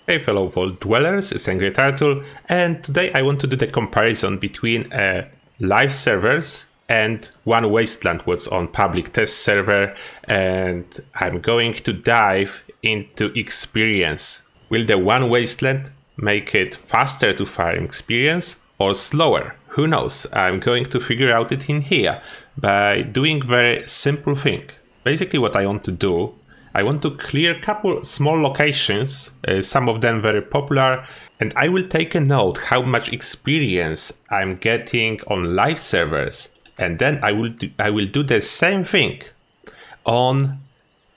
Hey fellow Vault Dwellers, it's Angry Turtle, and today I want to do the comparison between live servers and one Wasteland what's on public test server, and I'm going to dive into experience. Will the one Wasteland make it faster to farm experience or slower? Who knows? I'm going to figure out it in here by doing very simple thing. Basically what I want to do, I want to clear a couple small locations, some of them very popular, and I will take a note how much experience I'm getting on live servers, and then I will do the same thing on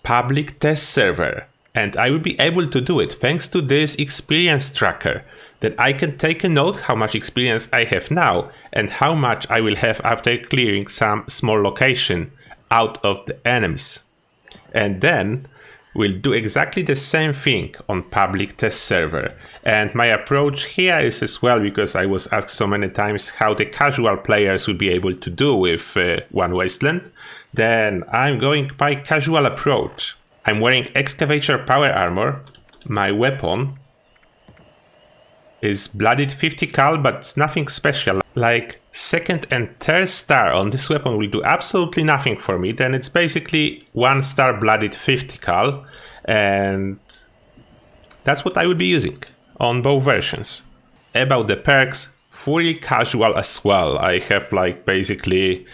public test server, and I will be able to do it thanks to this experience tracker. Then I can take a note how much experience I have now and how much I will have after clearing some small location out of the enemies. And then we'll do exactly the same thing on public test server. And my approach here is as well, because I was asked so many times how the casual players will be able to do with one Wasteland. Then I'm going by casual approach. I'm wearing excavator power armor. My weapon is blooded 50 cal, but it's nothing special. Like second and third star on this weapon will do absolutely nothing for me. Then it's basically 1 star blooded 50 cal, and that's what I will be using on both versions. About the perks, fully casual as well. I have like basically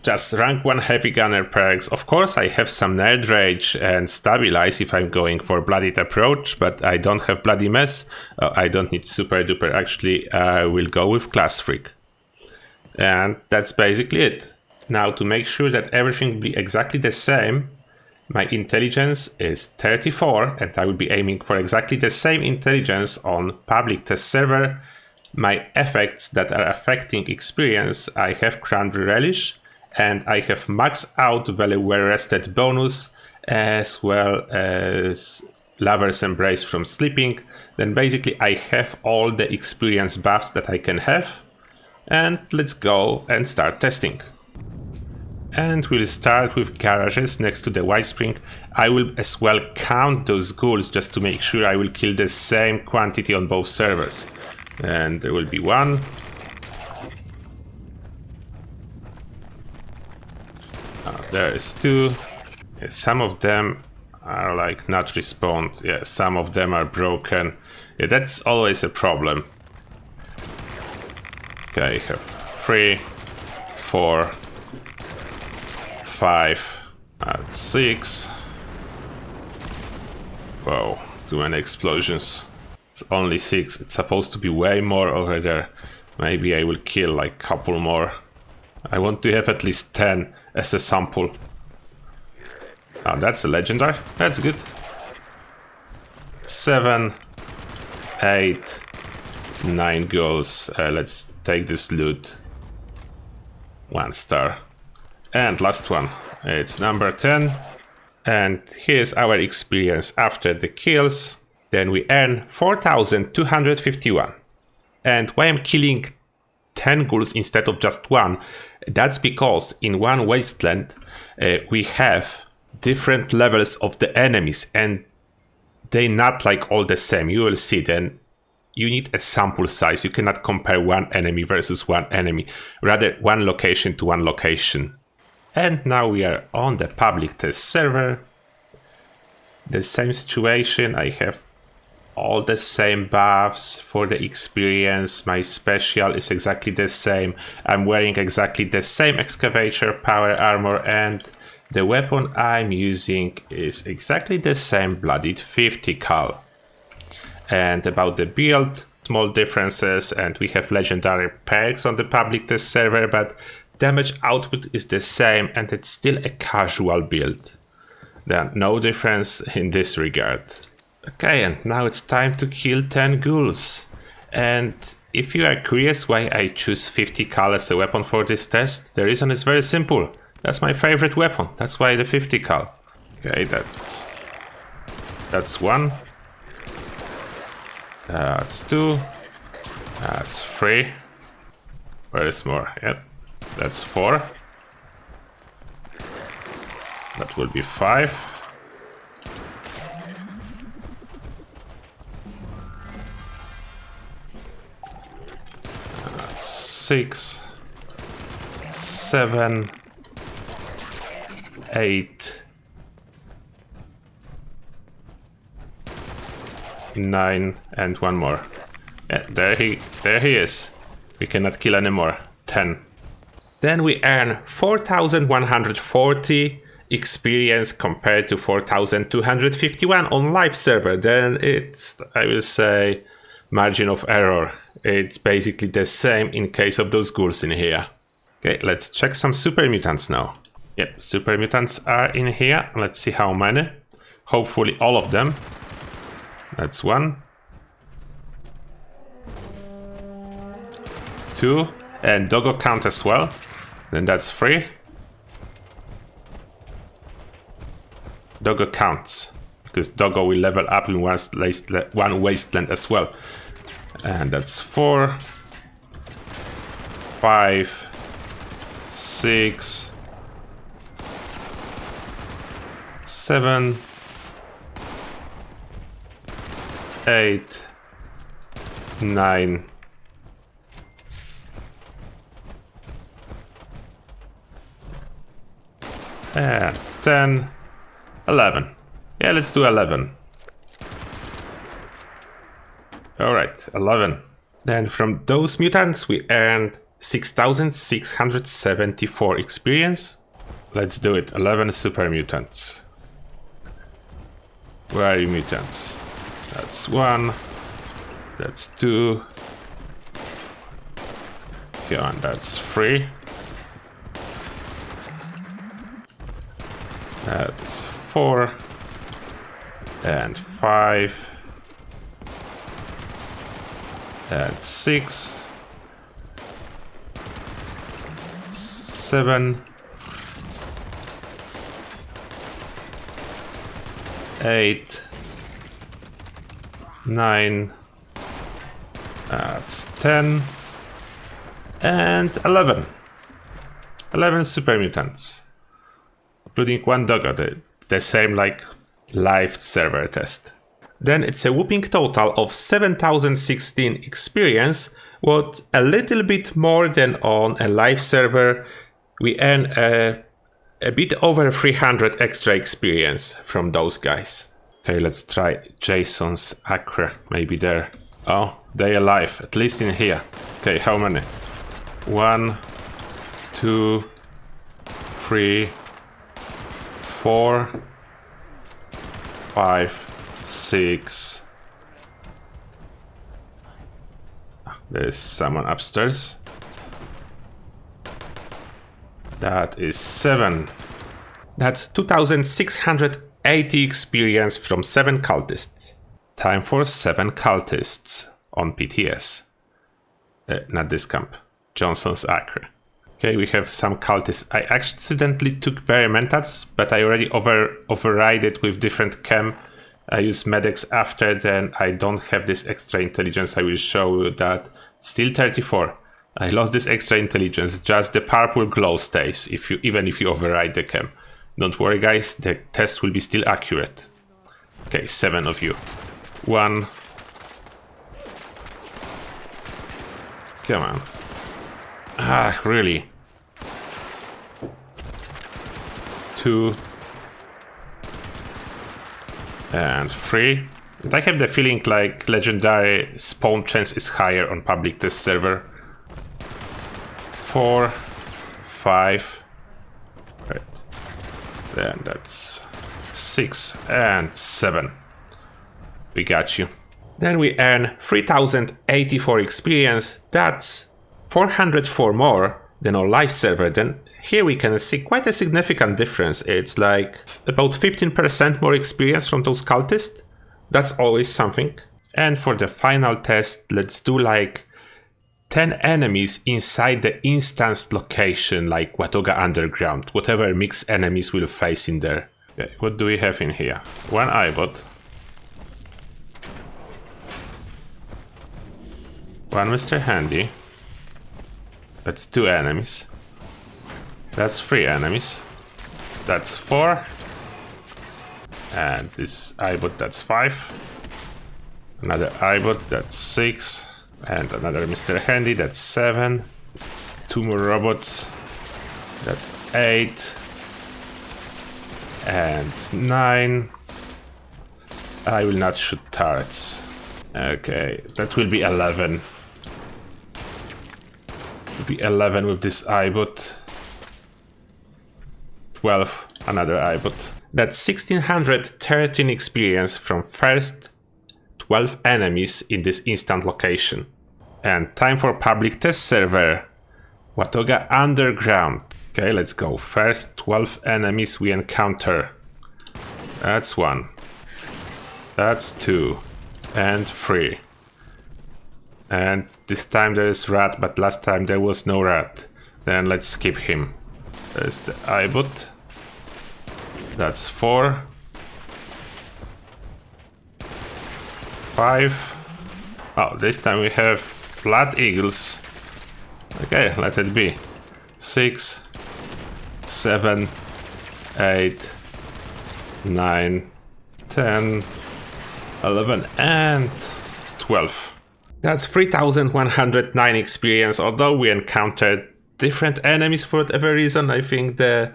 just rank 1 heavy gunner perks. Of course, I have some nerd rage and stabilize if I'm going for bloodied approach, but I don't have bloody mess. I don't need super duper. Actually, I will go with class freak. And that's basically it. Now, to make sure that everything will be exactly the same, my intelligence is 34, and I will be aiming for exactly the same intelligence on public test server. My effects that are affecting experience, I have Cranberry Relish, and I have max out Very Well Rested bonus, as well as Lover's Embrace from sleeping. Then basically I have all the experience buffs that I can have. And let's go and start testing. And we'll start with garages next to the White Spring. I will as well count those ghouls just to make sure I will kill the same quantity on both servers. And there will be 1. There is 2. Some of them are like not respawned. Yeah, some of them are broken. Yeah, that's always a problem. Okay, I have 3, 4, 5, 6. Whoa, too many explosions. It's only 6. It's supposed to be way more over there. Maybe I will kill like a couple more. I want to have at least 10 as a sample. Oh, that's a legendary. That's good. 7, 8, 9 ghouls. Let's take this loot. 1 star. And last one. It's number 10. And here's our experience after the kills. Then we earn 4,251. And why I'm killing 10 ghouls instead of just 1, that's because in one Wasteland we have different levels of the enemies, and they're not like all the same. You will see. Then you need a sample size. You cannot compare one enemy versus one enemy, rather one location to one location. And now we are on the public test server. The same situation. I have all the same buffs for the experience. My special is exactly the same. I'm wearing exactly the same excavator power armor, and the weapon I'm using is exactly the same bloodied 50 cal. And about the build, small differences, and we have legendary perks on the public test server, but damage output is the same, and it's still a casual build. Then no difference in this regard. Okay, and now it's time to kill 10 ghouls. And if you are curious why I choose 50 cal as a weapon for this test, the reason is very simple. That's my favorite weapon. That's why the 50 cal. Okay, that's 1. That's 2. That's 3. Where is more? Yep, that's 4. That will be 5. 6, 7, 8, 9, and one more. Yeah, there he is. We cannot kill anymore. 10. Then we earn 4,140 experience compared to 4,251 on live server. Then it's, I will say, margin of error. It's basically the same in case of those ghouls in here. Okay, let's check some super mutants now. Yep, super mutants are in here. Let's see how many. Hopefully all of them. That's 1, 2, and doggo count as well. Then that's 3. Doggo counts, because doggo will level up in one wasteland as well. And that's 4, 5, 6, 7, 8, 9, and 10, 11. Yeah, let's do 11. Alright, 11. Then from those mutants we earned 6,674 experience. Let's do it. 11 super mutants. Where are you, mutants? That's 1. That's 2. Come on, that's 3. That's 4. And 5. And 6. 7. 8. 9. That's 10. And 11. 11 super mutants. Including one doggo, the same like live server test. Then it's a whooping total of 7,016 experience, what a little bit more than on a live server. We earn a bit over 300 extra experience from those guys. Okay, let's try Jason's Acre, maybe there. Oh, they're alive, at least in here. Okay, how many? 1, 2, 3, 4, 5, 6. There's someone upstairs. That is 7. That's 2,680 experience from 7 cultists. Time for 7 cultists on PTS. Not this camp. Johnson's Acre. Okay, we have some cultists. I accidentally took Mentats, but I already override it with different chem. I use medics after, then I don't have this extra intelligence. I will show you that. Still 34. I lost this extra intelligence. Just the purple glow stays, even if you override the chem. Don't worry, guys. The test will be still accurate. Okay, 7 of you. 1. Come on. Ah, really? 2. And 3. And I have the feeling like legendary spawn chance is higher on public test server. 4, 5. Right. Then that's 6 and 7. We got you. Then we earn 3,084 experience. That's 404 more than on live server. Then here we can see quite a significant difference. It's like about 15% more experience from those cultists. That's always something. And for the final test, let's do like 10 enemies inside the instanced location, like Watoga Underground. Whatever mixed enemies we'll face in there. Okay, what do we have in here? 1 Eyebot. 1 Mr. Handy. That's 2 enemies. That's 3 enemies. That's 4. And this Eyebot, that's 5. Another Eyebot, that's 6. And another Mr. Handy, that's 7. 2 more robots. That's 8. And 9. I will not shoot turrets. Okay, that will be 11. Will be 11 with this iBot. 12, another iBot. That's 1613 experience from first 12 enemies in this instant location. And time for public test server. Watoga Underground. Okay, let's go. First 12 enemies we encounter. That's 1. That's 2. And 3. And this time there is rat, but last time there was no rat. Then let's skip him. There's the iBot. That's 4. 5. Oh, this time we have blood eagles. Okay, let it be. 6, 7, 8, 9, 10, 11, and 12. That's 3109 experience, although we encountered different enemies for whatever reason. I think the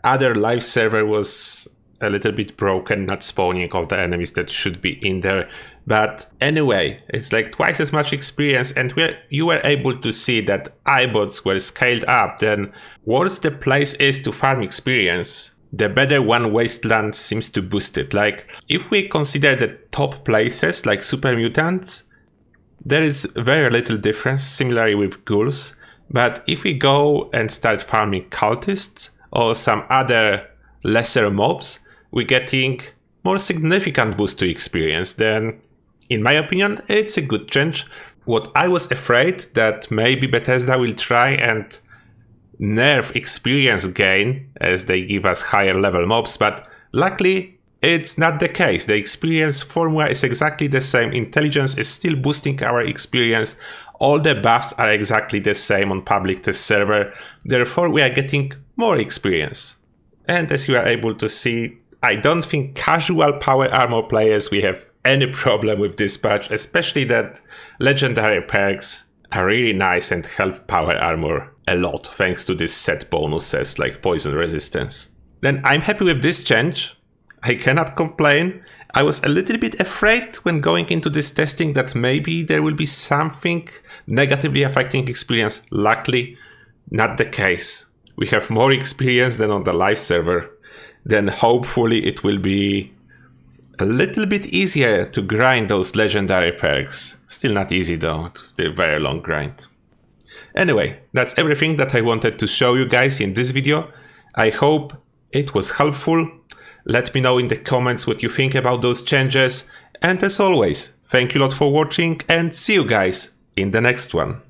other live server was a little bit broken, not spawning all the enemies that should be in there. But anyway, it's like twice as much experience, and you were able to see that iBots were scaled up. Then worse the place is to farm experience, the better one Wasteland seems to boost it. Like, if we consider the top places like Super Mutants, there is very little difference, similarly with ghouls. But if we go and start farming cultists or some other lesser mobs, we're getting more significant boost to experience. Then, in my opinion, it's a good change. What I was afraid that maybe Bethesda will try and nerf experience gain as they give us higher level mobs, but luckily it's not the case. The experience formula is exactly the same. Intelligence is still boosting our experience. All the buffs are exactly the same on public test server. Therefore, we are getting more experience. And as you are able to see, I don't think casual power armor players will have any problem with this patch, especially that legendary perks are really nice and help power armor a lot thanks to these set bonuses like poison resistance. Then I'm happy with this change. I cannot complain. I was a little bit afraid when going into this testing that maybe there will be something negatively affecting experience. Luckily, not the case. We have more experience than on the live server. Then hopefully it will be a little bit easier to grind those legendary perks. Still not easy though, it's still a very long grind. Anyway, that's everything that I wanted to show you guys in this video. I hope it was helpful. Let me know in the comments what you think about those changes. And as always, thank you a lot for watching and see you guys in the next one.